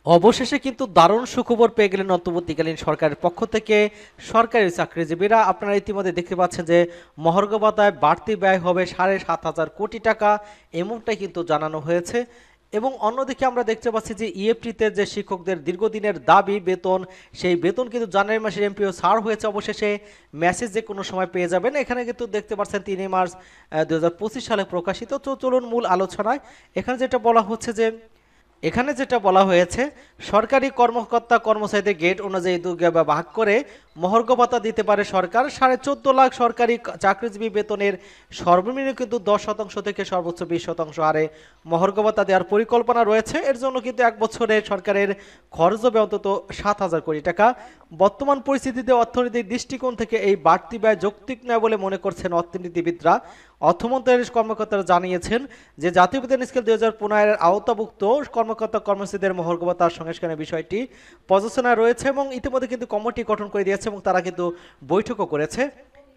অবশেষে কিন্তু দারুণ সুখবর পেয়ে গেলেন অন্তর্বর্তীকালীন সরকারের পক্ষ থেকে সরকারি চাকরিজীবীরা। আপনারা ইতিমধ্যে দেখতে পাচ্ছেন যে মহার্ঘ ভাতায় বাড়তি ব্যয় হবে ৭,৫০০ কোটি টাকা, এমনটাই কিন্তু জানানো হয়েছে। এবং অন্যদিকে আমরা দেখতে পাচ্ছি যে ইএফটিতে যে শিক্ষকদের দীর্ঘদিনের দাবি বেতন, সেই বেতন কিন্তু জানুয়ারি মাসের এমপিও ছাড় হয়েছে। অবশেষে মেসেজ যে কোনো সময় পেয়ে যাবেন। এখানে কিন্তু দেখতে পাচ্ছেন ৩ মার্চ ২০২৫ সালে প্রকাশিত। তো চলুন মূল আলোচনায়। এখানে যেটা বলা হচ্ছে যে এখানে যেটা বলা হয়েছে, সরকারি কর্মকর্তা কর্মচারীদের গেট অনুযায়ী ভাগ করে মহার্ঘ ভাতা দিতে পারে সরকার। ১৪.৫ লাখ সরকারি চাকরিজীবী বেতনের সর্বনিম্ন কিন্তু ১০% থেকে সর্বোচ্চ ২০% হারে মহার্ঘ ভাতা দেওয়ার পরিকল্পনা রয়েছে। এর জন্য কিন্তু এক বছরে সরকারের খরচ হবে অন্তত ৭,০০০ কোটি টাকা। বর্তমান পরিস্থিতিতে অর্থনৈতিক দৃষ্টিকোণ থেকে এই বাড়তি ব্যয় যৌক্তিক নয় বলে মনে করছেন অর্থনীতিবিদরা। অর্থ মন্ত্রণালয়ের কর্মকর্তারা জানিয়েছেন যে জাতীয় বেতন স্কেল ২০১৫ এর আওতাভুক্ত কর্মকর্তা কর্মচারীদের মহার্ঘ ভাতার সংস্কারের বিষয়টি পর্যালোচনায় রয়েছে এবং ইতিমধ্যে কিন্তু কমিটি গঠন করে দিয়েছে এবং তারা কিন্তু বৈঠকও করেছে।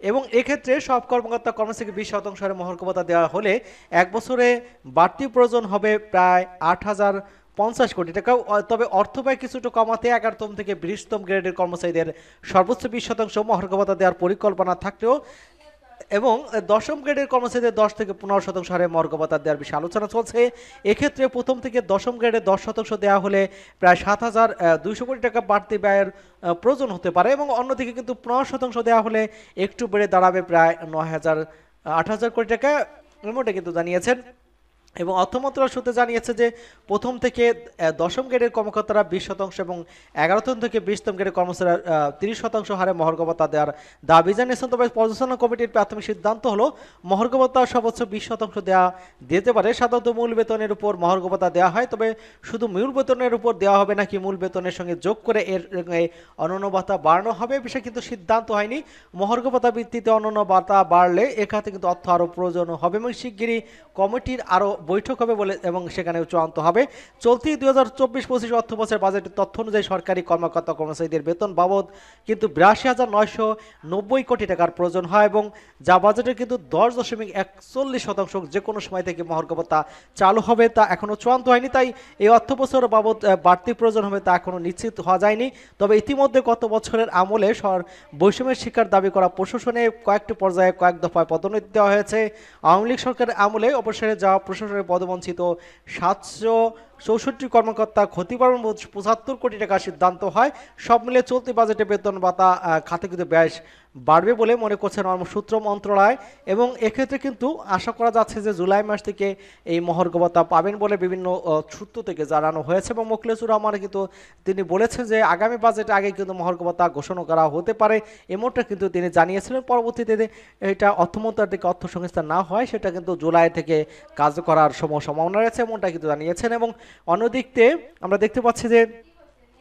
এবং এক্ষেত্রে সব কর্মকর্তা কর্মচারীকে ২০% হারে মহার্ঘ ভাতা দেওয়া হলে এক বছরে বাড়তি প্রয়োজন হবে প্রায় ৮,০৫০ কোটি টাকা। তবে অর্থ ব্যয় কিছুটা কমাতে ১১তম থেকে ২০তম গ্রেডের কর্মচারীদের সর্বোচ্চ ২০% মহার্ঘ ভাতা দেওয়ার পরিকল্পনা থাকলেও এবং দশম গ্রেডের কর্মচারীদের ১০ থেকে ১৫% হারে মহার্ঘ ভাতা দেওয়ার বিষয়ে আলোচনা চলছে। এক্ষেত্রে প্রথম থেকে দশম গ্রেডে ১০% দেওয়া হলে প্রায় ৭,২০০ কোটি টাকা বাড়তি ব্যয়ের প্রয়োজন হতে পারে এবং অন্যদিকে কিন্তু ১৫% দেওয়া হলে একটু বেড়ে দাঁড়াবে প্রায় ৮,০০০ কোটি টাকা, এমনটা কিন্তু জানিয়েছেন। এবং অর্থ মন্ত্রণালয় সূত্রে জানিয়েছে যে প্রথম থেকে দশম গ্রেডের কর্মকর্তারা ২০% এবং ১১তম থেকে ২০তম গ্রেডের কর্মচারীরা ৩০% হারে মহার্ঘ ভাতা দেওয়ার দাবি জানিয়েছেন। তবে পর্যালোচনা কমিটির প্রাথমিক সিদ্ধান্ত হলো মহার্ঘ ভাতা সর্বোচ্চ ২০% দেওয়া দিতে পারে। সাধারণত মূল বেতনের উপর মহার্ঘ ভাতা দেওয়া হয়, তবে শুধু মূল বেতনের উপর দেওয়া হবে নাকি মূল বেতনের সঙ্গে যোগ করে এর অনন্য ভাতা বাড়ানো হবে বিষয়ে কিন্তু সিদ্ধান্ত হয়নি। মহার্ঘ ভাতা ভিত্তিতে অনন্য ভাতা বাড়লে এ খাতে কিন্তু অর্থ আরও প্রয়োজন হবে এবং শিগগিরই কমিটির আরও বৈঠক হবে বলে এবং সেখানে চূড়ান্ত হবে। চলতি ২০২৪-২৫ অর্থ বছরের বাজেটের তথ্য অনুযায়ী সরকারি কর্মকর্তা কর্মচারীদের বেতন বাবদ কিন্তু ৮২,৯৯০ কোটি টাকার প্রয়োজন হয় এবং যা বাজেটের কিন্তু ১০.৪১% যে কোনো সময় থেকে মহার্ঘ ভাতা চালু হবে তা এখনও চূড়ান্ত হয়নি। তাই এই অর্থ বছর বাবদ বাড়তি প্রয়োজন হবে তা এখনও নিশ্চিত হওয়া যায়নি। তবে ইতিমধ্যে গত বছরের আমলে বৈষম্যের শিকার দাবি করা প্রশাসনে কয়েকটি পর্যায়ে কয়েক দফায় পদোন্নতি দেওয়া হয়েছে। আওয়ামী লীগ সরকারের আমলে অবসরে যাওয়া প্রশাসনের পদবঞ্চিত ৭৬৪ কর্মকর্তা ক্ষতিপূরণ ৭৫ কোটি টাকা সিদ্ধান্ত হয়। সব মিলিয়ে চলতি বাজেটে বেতন ভাতা খাতে কিন্তু ব্যয় বাড়বে বলে মনে করছেন সূত্র মন্ত্রণালয় এবং এক্ষেত্রে কিন্তু আশা করা যাচ্ছে যে জুলাই মাস থেকে এই মহার্ঘ ভাতা পাবেন বলে বিভিন্ন সূত্র থেকে জানানো হয়েছে এবং মোখলেসুর রহমান কিন্তু তিনি বলেছেন যে আগামী বাজেটে আগে কিন্তু মহার্ঘ ভাতা ঘোষণা করা হতে পারে, এমনটা কিন্তু তিনি জানিয়েছিলেন। পরবর্তীতে এটা অর্থ মন্ত্রণালয় থেকে অর্থ সংস্থান না হয় সেটা কিন্তু জুলাই থেকে কাজ করার সম্ভাবনা রয়েছে, এমনটা কিন্তু জানিয়েছেন। এবং অন্যদিকে আমরা দেখতে পাচ্ছি যে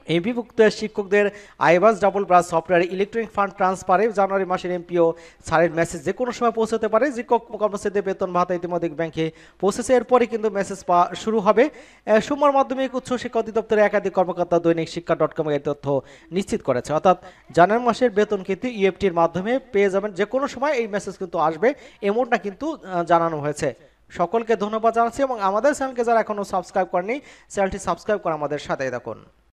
এমপিভুক্ত শিক্ষকদের iBAS double branch software electronic fund ট্রান্সফারে জানুয়ারি মাসের এমপিও ছাড়ের মেসেজ যে কোনো সময় পৌঁছতে পারে। শিক্ষক কর্মচারীদের বেতন ভাতা ইতিমধ্যে ব্যাংকে পৌঁছেছে, এরপরই কিন্তু মেসেজ পাওয়া শুরু হবে। সোমবার মাধ্যমিক উচ্চ শিক্ষা অধিদপ্তরের একাধিক কর্মকর্তা দৈনিক শিক্ষা .com এর তথ্য নিশ্চিত করেছে। অর্থাৎ জানুয়ারি মাসের বেতন কিন্তু ইএফটির মাধ্যমে পেয়ে যাবেন, যে কোনো সময় এই মেসেজ কিন্তু আসবে, এমনটা কিন্তু জানানো হয়েছে। সকলকে ধন্যবাদ জানাচ্ছি এবং আমাদের চ্যানেলকে যারা এখনও সাবস্ক্রাইব করেনি চ্যানেলটি সাবস্ক্রাইব করে আমাদের সাথেই থাকুন।